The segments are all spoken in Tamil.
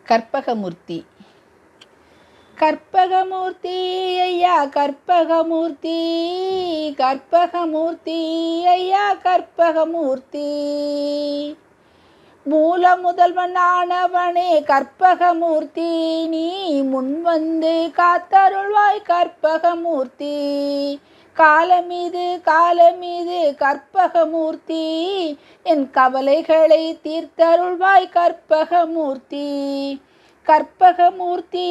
கற்பகமூர்த்தி. கற்பகமூர்த்தி ஐயா கற்பகமூர்த்தி, கற்பகமூர்த்தி ஐயா கற்பகமூர்த்தி. மூல முதல்வனானவனே கற்பகமூர்த்தி, நீ முன்வந்து காத்தருள்வாய் கற்பகமூர்த்தி. காலமீது கற்பகமூர்த்தி, என் கவலைகளை தீர்த்தருள்வாய் கற்பகமூர்த்தி. கற்பகமூர்த்தி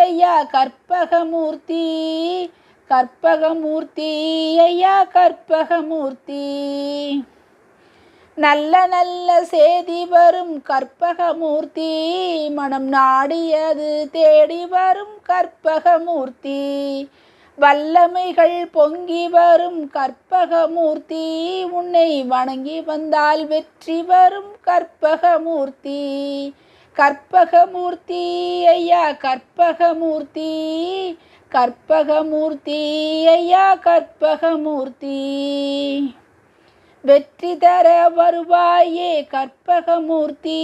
ஐயா கற்பகமூர்த்தி, கற்பகமூர்த்தி ஐயா கற்பகமூர்த்தி. நல்ல நல்ல செய்தி வரும் கற்பகமூர்த்தி, மனம் நாடியது தேடி வரும் கற்பகமூர்த்தி. வல்லமைகள் பொங்கி வரும் கற்பகமூர்த்தி, உன்னை வணங்கி வந்தால் வெற்றி வரும் கற்பகமூர்த்தி. கற்பகமூர்த்தி ஐயா கற்பகமூர்த்தி, கற்பகமூர்த்தி ஐயா கற்பகமூர்த்தி. வெற்றி தர வருவாயே கற்பகமூர்த்தி,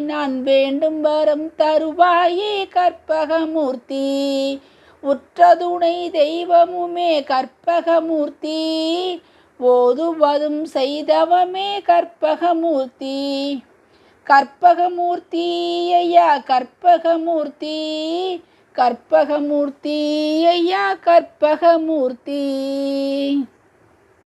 நான் வேண்டும் வரம் தருவாயே கற்பகமூர்த்தி. உற்றதுணை தெய்வமுமே கற்பகமூர்த்தி, ஓதுவதும் செய்தவமே கற்பகமூர்த்தி. கற்பகமூர்த்தி ஐயா கற்பகமூர்த்தி, கற்பகமூர்த்தி ஐயா கற்பகமூர்த்தி.